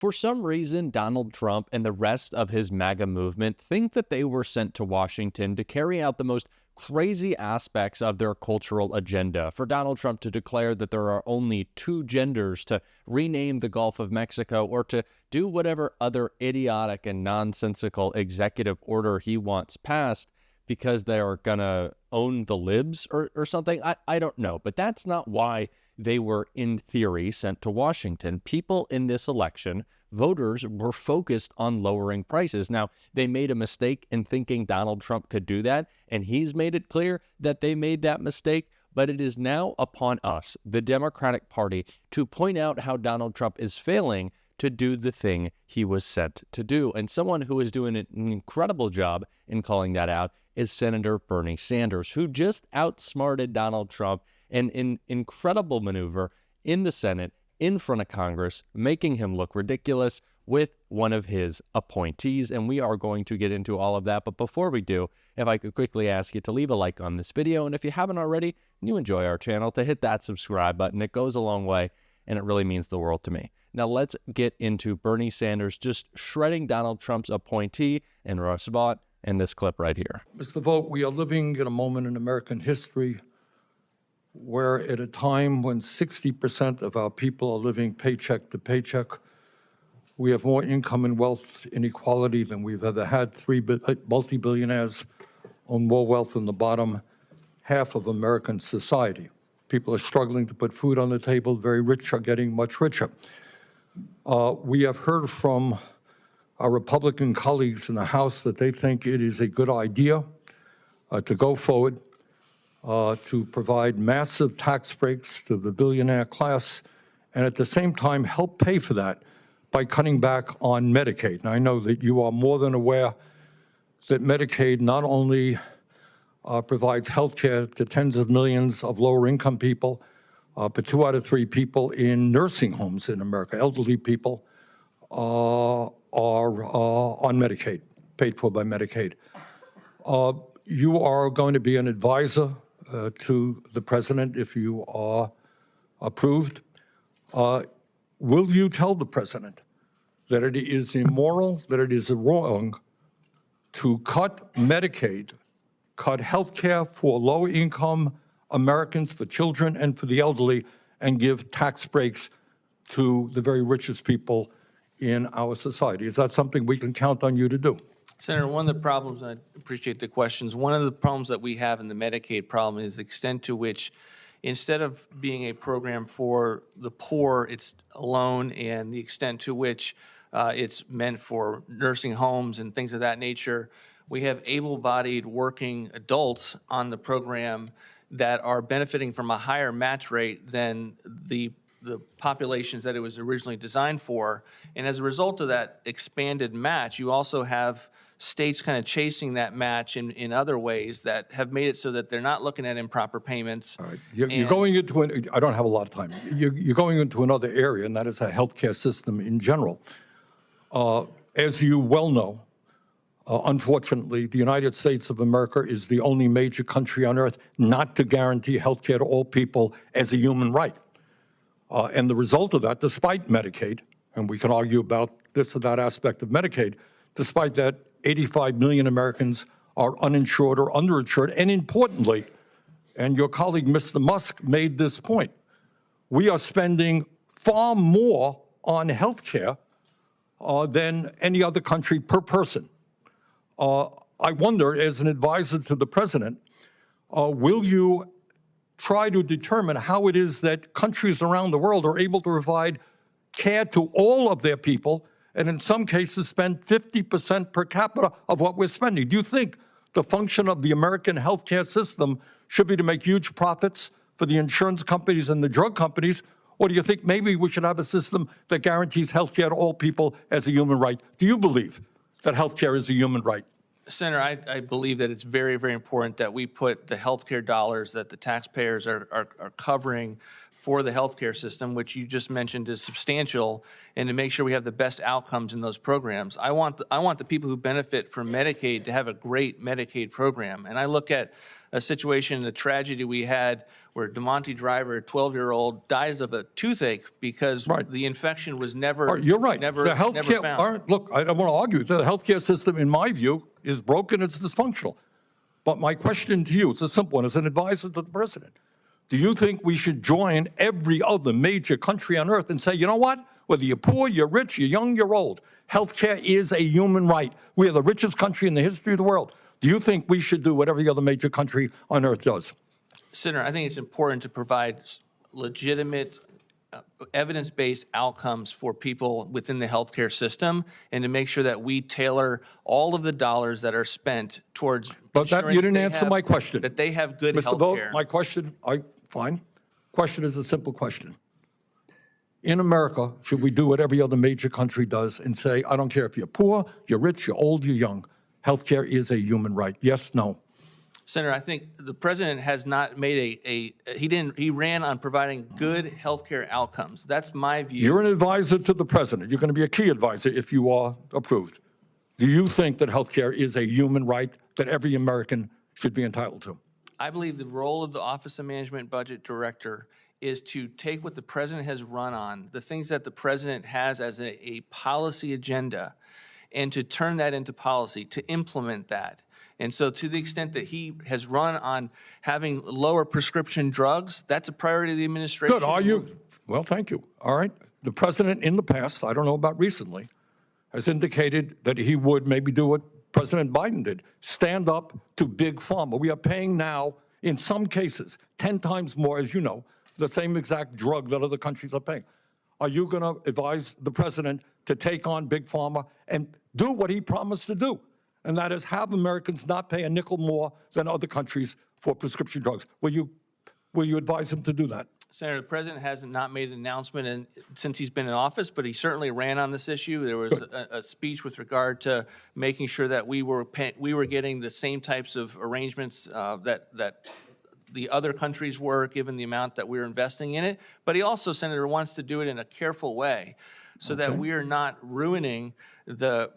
For some reason, Donald Trump and the rest of his MAGA movement think that they were sent to Washington to carry out the most crazy aspects of their cultural agenda. For Donald Trump to declare that there are only two genders, to rename the Gulf of Mexico, or to do whatever other idiotic and nonsensical executive order he wants passed because they are going to own the libs or something. I don't know, but that's not why they were, in theory, sent to Washington. People in this election, voters, were focused on lowering prices. Now, they made a mistake in thinking Donald Trump could do that, and he's made it clear that they made that mistake. But it is now upon us, the Democratic Party, to point out how Donald Trump is failing to do the thing he was sent to do. And someone who is doing an incredible job in calling that out is Senator Bernie Sanders, who just outsmarted Donald Trump in an incredible maneuver in the Senate, in front of Congress, making him look ridiculous with one of his appointees. And we are going to get into all of that. But before we do, if I could quickly ask you to leave a like on this video. And if you haven't already and you enjoy our channel, to hit that subscribe button. It goes a long way and it really means the world to me. Now let's get into Bernie Sanders just shredding Donald Trump's appointee and Russ Vought in this clip right here. Mr. Vought, we are living in a moment in American history where, at a time when 60% of our people are living paycheck to paycheck, we have more income and wealth inequality than we've ever had. Three multi-billionaires own more wealth than the bottom half of American society. People are struggling to put food on the table. Very rich are getting much richer. We have heard from our Republican colleagues in the House that they think it is a good idea to go forward to provide massive tax breaks to the billionaire class, and at the same time help pay for that by cutting back on Medicaid. And I know that you are more than aware that Medicaid not only provides health care to tens of millions of lower-income people, but 2 out of 3 people in nursing homes in America, elderly people, are on Medicaid, paid for by Medicaid. You are going to be an advisor to the president if you are approved. Will you tell the president that it is immoral, that it is wrong to cut Medicaid, cut health care for low-income Americans, for children, and for the elderly, and give tax breaks to the very richest people in our society? Is that something we can count on you to do? Senator, one of the problems, and I appreciate the questions, one of the problems that we have in the Medicaid problem is the extent to which, instead of being a program for the poor, it's alone, and the extent to which it's meant for nursing homes and things of that nature. We have able-bodied working adults on the program that are benefiting from a higher match rate than the populations that it was originally designed for. And as a result of that expanded match, you also have states kind of chasing that match in other ways that have made it so that they're not looking at improper payments. All right. You're going into I don't have a lot of time. You're going into another area, and that is a healthcare system in general. As you well know, unfortunately, the United States of America is the only major country on earth not to guarantee health care to all people as a human right. And the result of that, despite Medicaid, and we can argue about this or that aspect of Medicaid, despite that, 85 million Americans are uninsured or underinsured. And importantly, and your colleague, Mr. Musk, made this point, we are spending far more on health care than any other country per person. I wonder, as an advisor to the president, will you try to determine how it is that countries around the world are able to provide care to all of their people, and in some cases spend 50% per capita of what we're spending? Do you think the function of the American healthcare system should be to make huge profits for the insurance companies and the drug companies, or do you think maybe we should have a system that guarantees healthcare to all people as a human right? Do you believe that healthcare is a human right? Senator, I believe that it's very, very important that we put the healthcare dollars that the taxpayers are covering for the healthcare system, which you just mentioned is substantial, and to make sure we have the best outcomes in those programs. I want the people who benefit from Medicaid to have a great Medicaid program. And I look at a situation, a tragedy we had where DeMonte Driver, a 12-year-old, dies of a toothache because the infection was never You're right. Never, the healthcare, never found. Look, I don't want to argue. The healthcare system, in my view, is broken. It's dysfunctional. But my question to you, it's a simple one, as an advisor to the president. Do you think we should join every other major country on earth and say, you know what? Whether you're poor, you're rich, you're young, you're old, healthcare is a human right. We are the richest country in the history of the world. Do you think we should do what every other major country on earth does? Senator, I think it's important to provide legitimate, evidence-based outcomes for people within the healthcare system, and to make sure that we tailor all of the dollars that are spent towards But that, you didn't answer my question. That they have good Mr. healthcare. Vogt, my question, fine. Question is a simple question. In America, should we do what every other major country does and say, I don't care if you're poor, you're rich, you're old, you're young, healthcare is a human right? Yes, no? Senator, I think the president has not made he ran on providing good healthcare outcomes. That's my view. You're an advisor to the president. You're going to be a key advisor if you are approved. Do you think that healthcare is a human right that every American should be entitled to? I believe the role of the Office of Management Budget Director is to take what the president has run on, the things that the president has as a policy agenda, and to turn that into policy, to implement that. And so to the extent that he has run on having lower prescription drugs, that's a priority of the administration. Good. Are you? Well, thank you. All right. The president in the past, I don't know about recently, has indicated that he would maybe do what President Biden did, stand up to big pharma. We are paying now, in some cases, 10 times more, as you know, for the same exact drug that other countries are paying. Are you going to advise the president to take on big pharma and do what he promised to do? And that is have Americans not pay a nickel more than other countries for prescription drugs. Will you advise him to do that? Senator, the president has not made an announcement since he's been in office, but he certainly ran on this issue. There was a speech with regard to making sure that we were getting the same types of arrangements that the other countries were, given the amount that we were investing in it. But he also, Senator, wants to do it in a careful way, so that we are not ruining the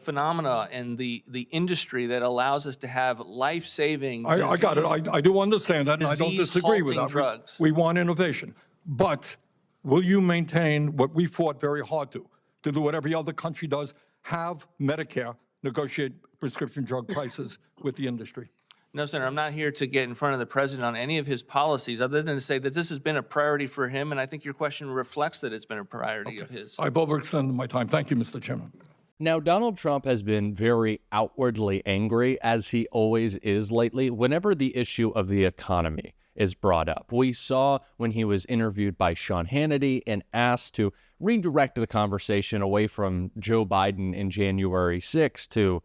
phenomena and the industry that allows us to have life-saving I got it. I do understand that, and I don't disagree with that. Drugs. We want innovation. But will you maintain what we fought very hard to do what every other country does, have Medicare negotiate prescription drug prices with the industry? No, Senator, I'm not here to get in front of the president on any of his policies, other than to say that this has been a priority for him, and I think your question reflects that it's been a priority of his. I've overextended my time. Thank you, Mr. Chairman. Now, Donald Trump has been very outwardly angry, as he always is lately, whenever the issue of the economy is brought up. We saw when he was interviewed by Sean Hannity and asked to redirect the conversation away from Joe Biden in January 6th to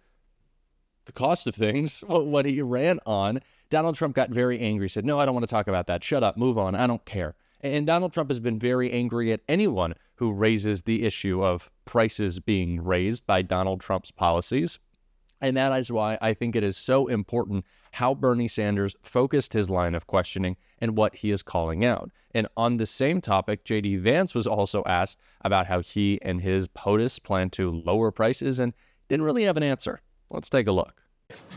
the cost of things, what he ran on. Donald Trump got very angry, said, no, I don't want to talk about that. Shut up, move on, I don't care. And Donald Trump has been very angry at anyone who raises the issue of prices being raised by Donald Trump's policies. And that is why I think it is so important how Bernie Sanders focused his line of questioning and what he is calling out. And on the same topic, J.D. Vance was also asked about how he and his POTUS plan to lower prices and didn't really have an answer. Let's take a look.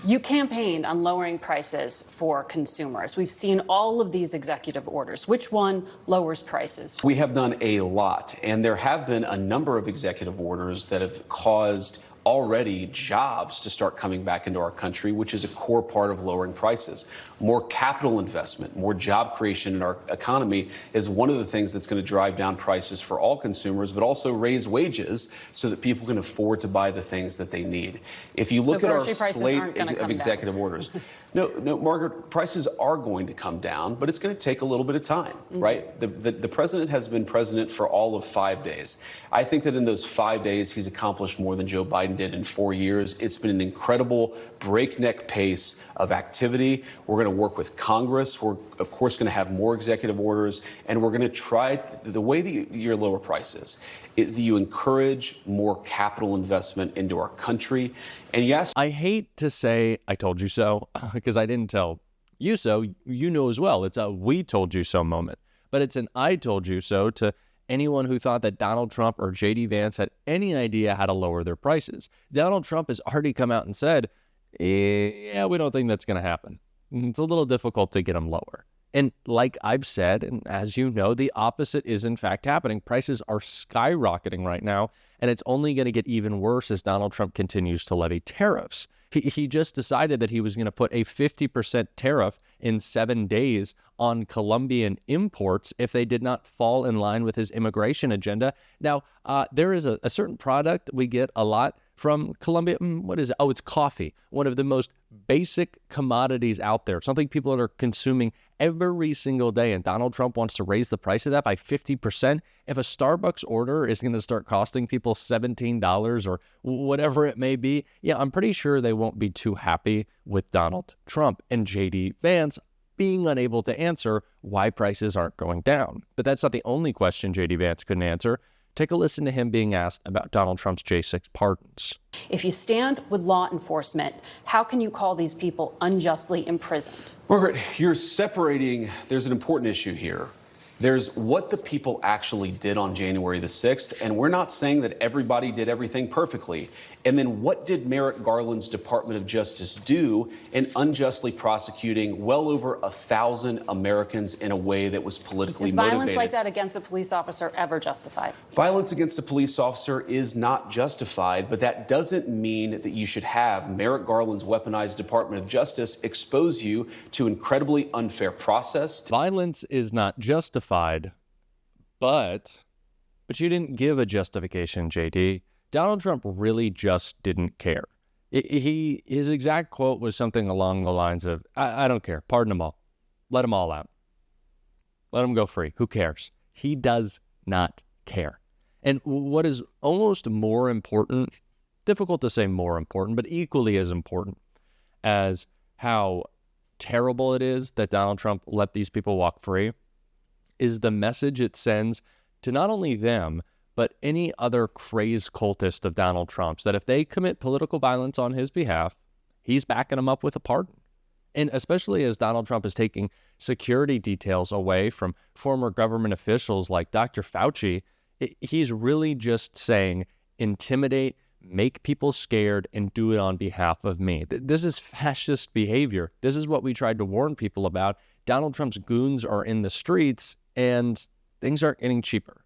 You campaigned on lowering prices for consumers. We've seen all of these executive orders. Which one lowers prices? We have done a lot, and there have been a number of executive orders that have caused already jobs to start coming back into our country, which is a core part of lowering prices. More capital investment, more job creation in our economy is one of the things that's going to drive down prices for all consumers, but also raise wages so that people can afford to buy the things that they need. If you look at our slate of executive orders, no, Margaret, prices are going to come down, but it's going to take a little bit of time, right? The president has been president for all of 5 days. I think that in those 5 days, he's accomplished more than Joe Biden did in 4 years. It's been an incredible breakneck pace of activity. We're going to work with Congress. We're, of course, going to have more executive orders, and we're going to try the way that you lower prices is that you encourage more capital investment into our country. And yes, I hate to say I told you so, because I didn't tell you so. You know as well. It's a we told you so moment. but it's an I told you so to anyone who thought that Donald Trump or J.D. Vance had any idea how to lower their prices. Donald Trump has already come out and said, yeah, we don't think that's going to happen. It's a little difficult to get them lower. And like I've said, and as you know, the opposite is in fact happening. Prices are skyrocketing right now, and it's only going to get even worse as Donald Trump continues to levy tariffs. He just decided that he was going to put a 50% tariff in 7 days on Colombian imports if they did not fall in line with his immigration agenda. Now, there is a certain product we get a lot from Colombia. What is it? Oh, it's coffee. One of the most basic commodities out there. Something people are consuming every single day. And Donald Trump wants to raise the price of that by 50%. If a Starbucks order is going to start costing people $17 or whatever it may be, yeah, I'm pretty sure they won't be too happy with Donald Trump and J.D. Vance being unable to answer why prices aren't going down. But that's not the only question J.D. Vance couldn't answer. Take a listen to him being asked about Donald Trump's J6 pardons. If you stand with law enforcement, how can you call these people unjustly imprisoned? Margaret, you're separating, there's an important issue here. There's what the people actually did on January the 6th, and we're not saying that everybody did everything perfectly. And then what did Merrick Garland's Department of Justice do in unjustly prosecuting well over 1,000 Americans in a way that was politically motivated? Is violence like that against a police officer ever justified? Violence against a police officer is not justified, but that doesn't mean that you should have Merrick Garland's weaponized Department of Justice expose you to incredibly unfair process. Violence is not justified, but you didn't give a justification, JD. Donald Trump really just didn't care. His exact quote was something along the lines of, I don't care. Pardon them all. Let them all out. Let them go free. Who cares? He does not care. And what is almost more important, difficult to say more important, but equally as important as how terrible it is that Donald Trump let these people walk free, is the message it sends to not only them, but any other crazed cultist of Donald Trump's, that if they commit political violence on his behalf, he's backing them up with a pardon. And especially as Donald Trump is taking security details away from former government officials like Dr. Fauci, he's really just saying, intimidate, make people scared, and do it on behalf of me. This is fascist behavior. This is what we tried to warn people about. Donald Trump's goons are in the streets, and things aren't getting cheaper.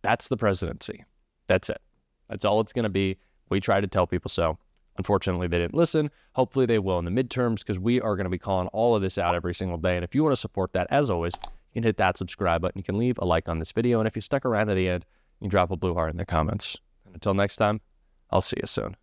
That's the presidency. That's it. That's all it's going to be. We try to tell people so. Unfortunately, they didn't listen. Hopefully they will in the midterms, because we are going to be calling all of this out every single day. And if you want to support that, as always, you can hit that subscribe button. You can leave a like on this video. And if you stuck around to the end, you can drop a blue heart in the comments. And until next time, I'll see you soon.